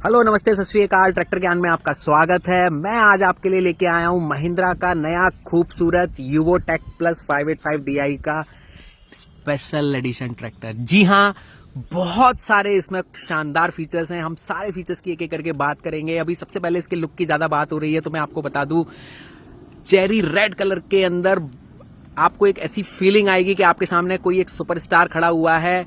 Hello नमस्ते सत श्री अकाल। ट्रैक्टर ज्ञान में आपका स्वागत है। मैं आज आपके लिए लेके आया हूं महिंद्रा का नया खूबसूरत यूवो टेक प्लस 585 DI का स्पेशल एडिशन ट्रैक्टर। जी हां, बहुत सारे इसमें शानदार फीचर्स हैं। हम सारे फीचर्स की एक एक करके बात करेंगे। अभी सबसे पहले इसके लुक की ज्यादा बात हो रही है तो मैं आपको बता दूं, चेरी रेड कलर के अंदर आपको एक ऐसी फीलिंग आएगी कि आपके सामने कोई एक सुपरस्टार खड़ा हुआ है।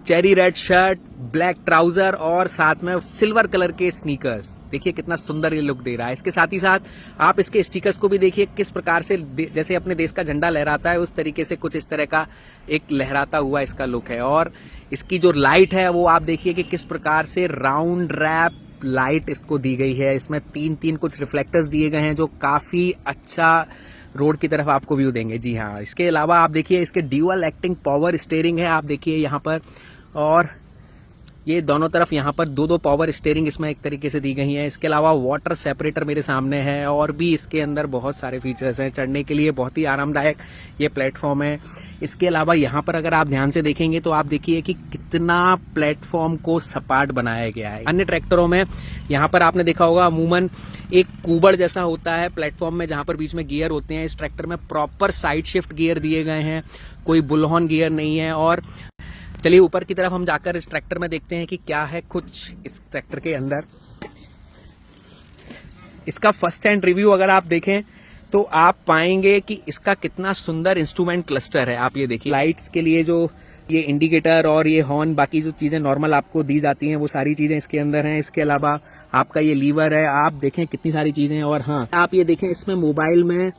Cherry red shirt, black trouser और साथ में सिल्वर कलर के स्नीकर्स। देखिए कितना सुंदर ये लुक दे रहा है। इसके साथ ही साथ आप इसके स्टिकर्स को भी देखिए किस प्रकार से, जैसे अपने देश का झंडा लहराता है उस तरीके से कुछ इस तरह का एक लहराता हुआ इसका लुक है। और इसकी जो लाइट है वो आप देखिए कि किस प्रकार से राउंड रैप लाइट इसको दी गई है। इसमें तीन कुछ रिफ्लेक्टर्स दिए गए हैं जो काफी अच्छा रोड की तरफ आपको व्यू देंगे। जी हाँ, इसके अलावा आप देखिए इसके ड्यूअल एक्टिंग पावर स्टीयरिंग है। आप देखिए यहाँ पर, और ये दोनों तरफ यहाँ पर दो पावर स्टीयरिंग इसमें एक तरीके से दी गई है। इसके अलावा वाटर सेपरेटर मेरे सामने है और भी इसके अंदर बहुत सारे फीचर्स हैं। चढ़ने के लिए बहुत ही आरामदायक ये प्लेटफॉर्म है। इसके अलावा यहाँ पर अगर आप ध्यान से देखेंगे तो आप देखिए कि कितना प्लेटफॉर्म को सपाट बनाया गया है। अन्य ट्रैक्टरों में यहाँ पर आपने देखा होगा अमूमन एक कुबड़ जैसा होता है प्लेटफॉर्म में, जहाँ पर बीच में गियर होते हैं। इस ट्रैक्टर में प्रॉपर साइड शिफ्ट गियर दिए गए हैं, कोई बुलहॉर्न गियर नहीं है। और चलिए ऊपर की तरफ हम जाकर इस ट्रैक्टर में देखते हैं कि क्या है कुछ इस ट्रैक्टर के अंदर। इसका फर्स्ट हैंड रिव्यू अगर आप देखें तो आप पाएंगे कि इसका कितना सुंदर इंस्ट्रूमेंट क्लस्टर है। आप ये देखिए, लाइट्स के लिए जो ये इंडिकेटर और ये हॉर्न, बाकी जो चीजें नॉर्मल आपको दी जाती हैं वो सारी चीजें इसके अंदर हैं। इसके अलावा आपका ये लीवर है, आप देखें कितनी सारी चीजें हैं। और हाँ, आप ये देखें इसमें मोबाइल में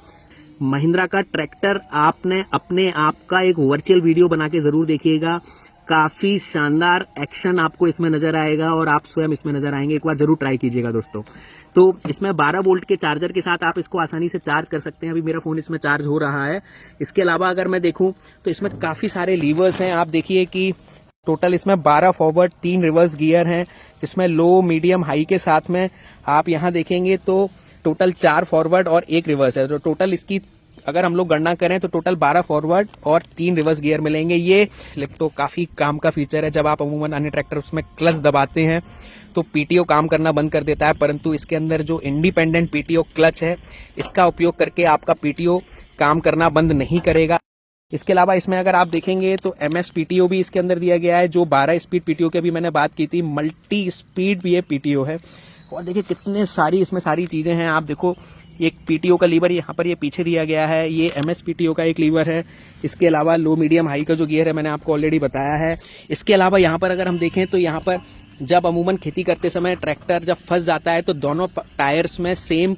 महिंद्रा का ट्रैक्टर आपने अपने आप का एक वर्चुअल वीडियो बना के जरूर देखिएगा। काफी शानदार एक्शन आपको इसमें नजर आएगा और आप स्वयं इसमें नजर आएंगे। एक बार जरूर ट्राई कीजिएगा दोस्तों। तो इसमें 12 वोल्ट के चार्जर के साथ आप इसको आसानी से चार्ज कर सकते हैं। अभी मेरा फोन इसमें चार्ज हो रहा है। इसके अलावा अगर मैं देखूं तो इसमें काफी सारे लीवर्स हैं। आप देखिए कि टोटल इसमें 12 फॉरवर्ड 3 रिवर्स गियर हैं। इसमें लो, मीडियम, हाई के साथ में आप यहाँ देखेंगे तो टोटल 4 फॉरवर्ड और 1 रिवर्स है। तो टोटल इसकी अगर हम लोग गणना करें तो टोटल 12 फॉरवर्ड और 3 रिवर्स गियर मिलेंगे। ये फ्लिप तो काफी काम का फीचर है। जब आप अमूमन अन्य ट्रैक्टर उसमें क्लच दबाते हैं तो पीटीओ काम करना बंद कर देता है, परंतु इसके अंदर जो इंडिपेंडेंट पीटीओ क्लच है इसका उपयोग करके आपका पीटीओ काम करना बंद नहीं करेगा। इसके अलावा इसमें अगर आप देखेंगे तो MS पीटीओ भी इसके अंदर दिया गया है, जो 12 स्पीड पीटीओ की अभी मैंने बात की थी। मल्टी स्पीड भी ये पीटीओ है। और देखिए कितने सारी इसमें सारी चीजें हैं। आप देखो, एक पीटीओ का लीवर यहाँ पर ये पीछे दिया गया है, ये MS पीटीओ का एक लीवर है। इसके अलावा लो, मीडियम, हाई का जो गियर है मैंने आपको ऑलरेडी बताया है। इसके अलावा यहाँ पर अगर हम देखें तो यहाँ पर जब अमूमन खेती करते समय ट्रैक्टर जब फंस जाता है तो दोनों टायर्स में सेम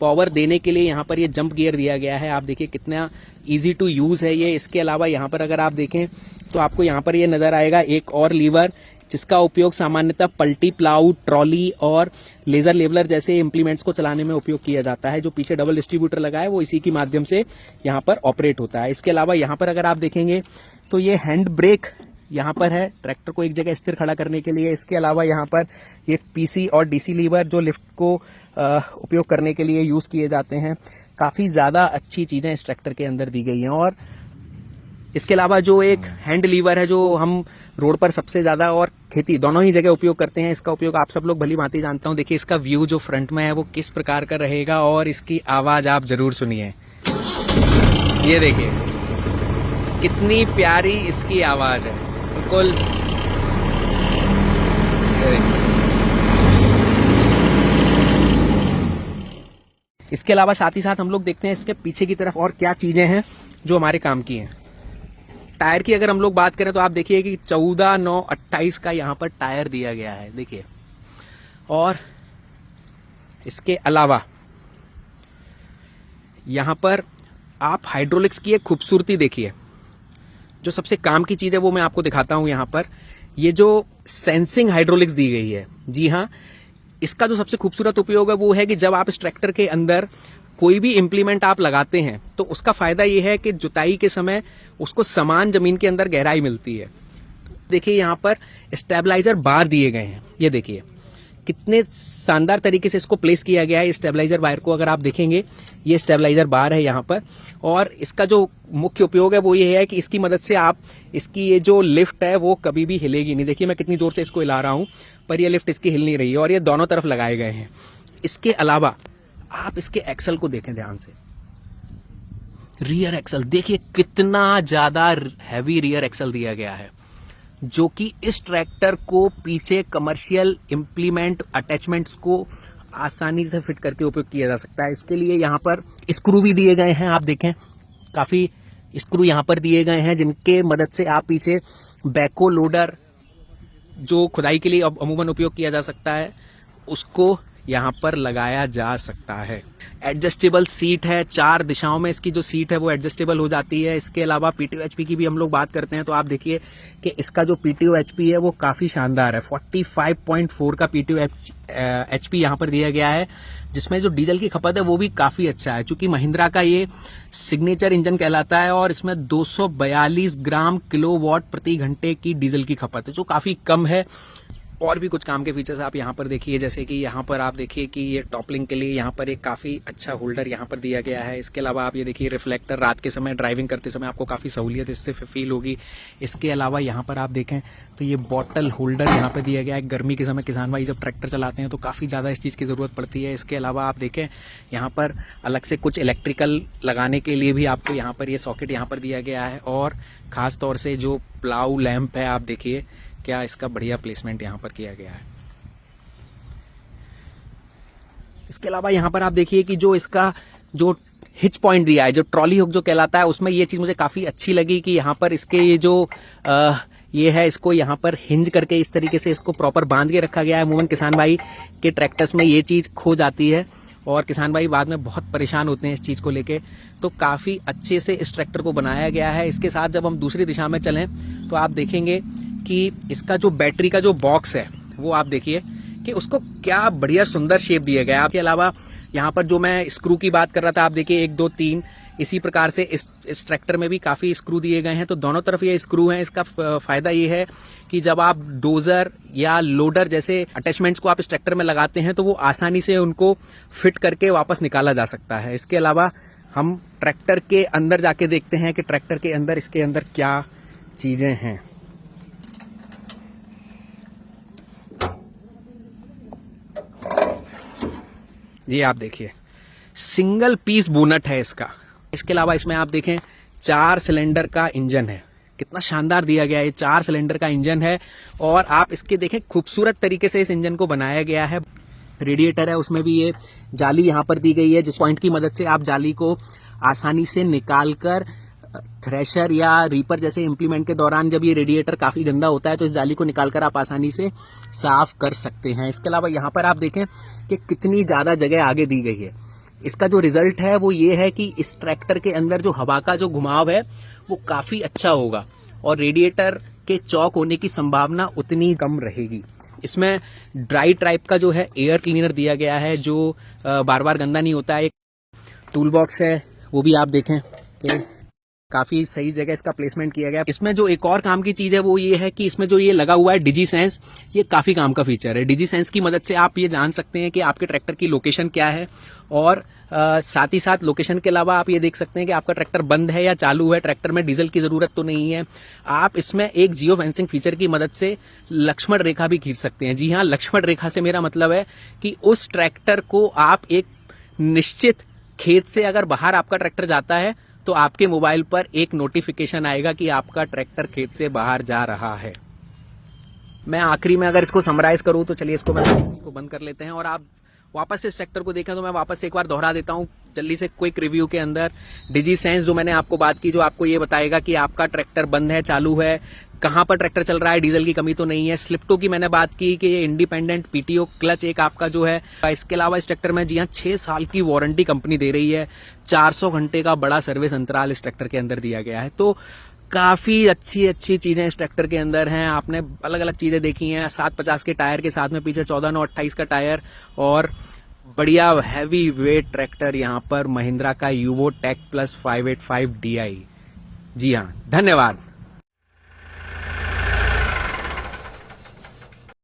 पावर देने के लिए यहाँ पर ये जंप गियर दिया गया है। आप देखिए कितना इजी टू यूज है ये। इसके अलावा यहाँ पर अगर आप देखें तो आपको यहाँ पर ये नजर आएगा एक और लीवर, जिसका उपयोग सामान्यतः पल्टी, प्लाऊ, ट्रॉली और लेजर लेवलर जैसे इम्प्लीमेंट्स को चलाने में उपयोग किया जाता है। जो पीछे डबल डिस्ट्रीब्यूटर लगा है वो इसी की माध्यम से यहाँ पर ऑपरेट होता है। इसके अलावा यहाँ पर अगर आप देखेंगे तो ये हैंड ब्रेक यहाँ पर है ट्रैक्टर को एक जगह स्थिर खड़ा करने के लिए। इसके अलावा यहाँ पर ये PC और DC लीवर जो लिफ्ट को उपयोग करने के लिए यूज किए जाते हैं। काफी ज्यादा अच्छी चीजें इस ट्रैक्टर के अंदर दी गई हैं। और इसके अलावा जो एक हैंड लीवर है जो हम रोड पर सबसे ज्यादा और खेती दोनों ही जगह उपयोग करते हैं, इसका उपयोग आप सब लोग भली भांति जानते हो। देखिए इसका व्यू जो फ्रंट में है वो किस प्रकार का रहेगा और इसकी आवाज आप जरूर सुनिए। ये देखिए कितनी प्यारी इसकी आवाज है, बिल्कुल। इसके अलावा साथ ही साथ हम लोग देखते हैं इसके पीछे की तरफ और क्या चीजें हैं जो हमारे काम की हैं। टायर की अगर हम लोग बात करें तो आप देखिए कि 14/9/28 का यहाँ पर टायर दिया गया है, देखिए। और इसके अलावा यहाँ पर आप हाइड्रोलिक्स की एक खूबसूरती देखिए। जो सबसे काम की चीज है वो मैं आपको दिखाता हूं। यहाँ पर ये जो सेंसिंग हाइड्रोलिक्स दी गई है, जी हाँ, इसका जो सबसे खूबसूरत उपयोग है वो है कि जब आप इस ट्रैक्टर के अंदर कोई भी इंप्लीमेंट आप लगाते हैं तो उसका फायदा ये है कि जुताई के समय उसको समान जमीन के अंदर गहराई मिलती है। देखिए यहाँ पर स्टेबलाइजर बार दिए गए हैं, ये देखिए कितने शानदार तरीके से इसको प्लेस किया गया है। स्टेबलाइजर वायर को अगर आप देखेंगे, ये स्टेबलाइजर बार है यहाँ पर, और इसका जो मुख्य उपयोग है वो ये है कि इसकी मदद से आप इसकी ये जो लिफ्ट है वो कभी भी हिलेगी नहीं। देखिए मैं कितनी जोर से इसको हिला रहा हूं, पर ये लिफ्ट इसकी हिल नहीं रही है, और ये दोनों तरफ लगाए गए हैं। इसके अलावा आप इसके एक्सल को देखें ध्यान से, रियर एक्सल देखिए कितना ज्यादा हैवी रियर एक्सल दिया गया है, जो कि इस ट्रैक्टर को पीछे कमर्शियल इंप्लीमेंट अटैचमेंट्स को आसानी से फिट करके उपयोग किया जा सकता है। इसके लिए यहाँ पर स्क्रू भी दिए गए हैं, आप देखें काफी स्क्रू यहाँ पर दिए गए हैं, जिनके मदद से आप पीछे बैको लोडर जो खुदाई के लिए अमूमन उपयोग किया जा सकता है उसको यहाँ पर लगाया जा सकता है। एडजस्टेबल सीट है, 4 दिशाओं में इसकी जो सीट है वो एडजस्टेबल हो जाती है। इसके अलावा पीटीओ एचपी की भी हम लोग बात करते हैं तो आप देखिए कि इसका जो पीटीओ एचपी है वो काफी शानदार है। 45.4 का पीटीओ एचपी यहाँ पर दिया गया है, जिसमें जो डीजल की खपत है वो भी काफी अच्छा है, क्योंकि महिंद्रा का ये सिग्नेचर इंजन कहलाता है और इसमें 242 ग्राम किलोवाट प्रति घंटे की डीजल की खपत है, जो काफी कम है। और भी कुछ काम के फीचर्स आप यहाँ पर देखिए, जैसे कि यहाँ पर आप देखिए कि ये टॉपलिंग के लिए यहाँ पर एक काफ़ी अच्छा होल्डर यहाँ पर दिया गया है। इसके अलावा आप ये देखिए रिफ्लेक्टर, रात के समय ड्राइविंग करते समय आपको काफ़ी सहूलियत इससे फील होगी। इसके अलावा यहाँ पर आप देखें तो ये बॉटल होल्डर यहाँ पर दिया गया है। गर्मी के समय किसान भाई जब ट्रैक्टर चलाते हैं तो काफ़ी ज़्यादा इस चीज़ की ज़रूरत पड़ती है। इसके अलावा आप देखें यहाँ पर अलग से कुछ इलेक्ट्रिकल लगाने के लिए भी आपको यहाँ पर ये सॉकेट यहाँ पर दिया गया है, और ख़ास तौर से जो प्लाऊ लैंप है आप देखिए क्या इसका बढ़िया प्लेसमेंट यहां पर किया गया है। इसके अलावा यहां पर आप देखिए कि जो इसका जो हिच पॉइंट दिया है, जो ट्रॉली हुक जो कहलाता है, उसमें ये चीज मुझे काफी अच्छी लगी कि यहां पर इसके ये जो ये है इसको यहां पर हिंज करके इस तरीके से इसको प्रॉपर बांध के रखा गया है। अमूमन किसान भाई के ट्रैक्टर्स में ये चीज खो जाती है और किसान भाई बाद में बहुत परेशान होते हैं इस चीज को लेके, तो काफी अच्छे से इस ट्रैक्टर को बनाया गया है। इसके साथ जब हम दूसरी दिशा में चलें तो आप देखेंगे कि इसका जो बैटरी का जो बॉक्स है वो आप देखिए कि उसको क्या बढ़िया सुंदर शेप दिया गया है। आपके अलावा यहाँ पर जो मैं स्क्रू की बात कर रहा था, आप देखिए 1 2 3 इसी प्रकार से इस ट्रैक्टर में भी काफी स्क्रू दिए गए हैं, तो दोनों तरफ ये स्क्रू हैं। इसका फायदा ये है कि जब आप डोजर या लोडर जैसे अटैचमेंट्स को आप इस ट्रैक्टर में लगाते हैं तो वो आसानी से उनको फिट करके वापस निकाला जा सकता है। इसके अलावा हम ट्रैक्टर के अंदर जाके देखते हैं कि ट्रैक्टर के अंदर इसके अंदर क्या चीजें हैं। ये आप देखिए सिंगल पीस बोनट है इसका। इसके अलावा इसमें आप देखें 4 सिलेंडर का इंजन है, कितना शानदार दिया गया है। ये 4 सिलेंडर का इंजन है और आप इसके देखें खूबसूरत तरीके से इस इंजन को बनाया गया है। रेडिएटर है, उसमें भी ये जाली यहाँ पर दी गई है, जिस पॉइंट की मदद से आप जाली को आसानी से निकालकर थ्रेशर या रीपर जैसे इंप्लीमेंट के दौरान जब ये रेडिएटर काफी गंदा होता है तो इस जाली को निकालकर आप आसानी से साफ कर सकते हैं। इसके अलावा यहाँ पर आप देखें कि कितनी ज्यादा जगह आगे दी गई है। इसका जो रिजल्ट है वो ये है कि इस ट्रैक्टर के अंदर जो हवा का जो घुमाव है वो काफी अच्छा होगा और रेडिएटर के चौक होने की संभावना उतनी कम रहेगी। इसमें ड्राई टाइप का जो है एयर क्लीनर दिया गया है, जो बार बार गंदा नहीं होता है। एक टूल बॉक्स है, वो भी आप देखें कि काफी सही जगह इसका प्लेसमेंट किया गया। इसमें जो एक और काम की चीज है वो ये है कि इसमें जो ये लगा हुआ है डिजी सेंस, ये काफी काम का फीचर है। डिजी सेंस की मदद से आप ये जान सकते हैं कि आपके ट्रैक्टर की लोकेशन क्या है, और साथ ही साथ लोकेशन के अलावा आप ये देख सकते हैं कि आपका ट्रैक्टर बंद है या चालू है, ट्रैक्टर में डीजल की जरूरत तो नहीं है। आप इसमें एक जियो फेंसिंग फीचर की मदद से लक्ष्मण रेखा भी खींच सकते हैं। जी हाँ, लक्ष्मण रेखा से मेरा मतलब है कि उस ट्रैक्टर को आप एक निश्चित खेत से अगर बाहर आपका ट्रैक्टर जाता है तो आपके मोबाइल पर एक नोटिफिकेशन आएगा कि आपका ट्रैक्टर खेत से बाहर जा रहा है। मैं आखिरी में अगर इसको समराइज करूं तो चलिए इसको बंद कर लेते हैं और आप वापस से इस ट्रैक्टर को देखें तो मैं वापस से एक बार दोहरा देता हूं जल्दी से क्विक रिव्यू के अंदर। डिजी सेंस जो मैंने आपको बात की, जो आपको ये बताएगा कि आपका ट्रैक्टर बंद है, चालू है, कहां पर ट्रैक्टर चल रहा है, डीजल की कमी तो नहीं है। स्लिप्टो की मैंने बात की कि ये इंडिपेंडेंट पीटीओ क्लच एक आपका जो है। इसके अलावा इस ट्रैक्टर में जी हाँ 6 साल की वारंटी कंपनी दे रही है, 400 घंटे का बड़ा सर्विस अंतराल इस ट्रैक्टर के अंदर दिया गया है। तो काफी अच्छी चीजें इस ट्रैक्टर के अंदर हैं। आपने अलग अलग चीजें देखी हैं, 750 के टायर के साथ में पीछे 14/9/28 का टायर और बढ़िया हैवी वेट ट्रैक्टर यहाँ पर महिंद्रा का यूवो टेक प्लस 585 DI। जी हाँ, धन्यवाद।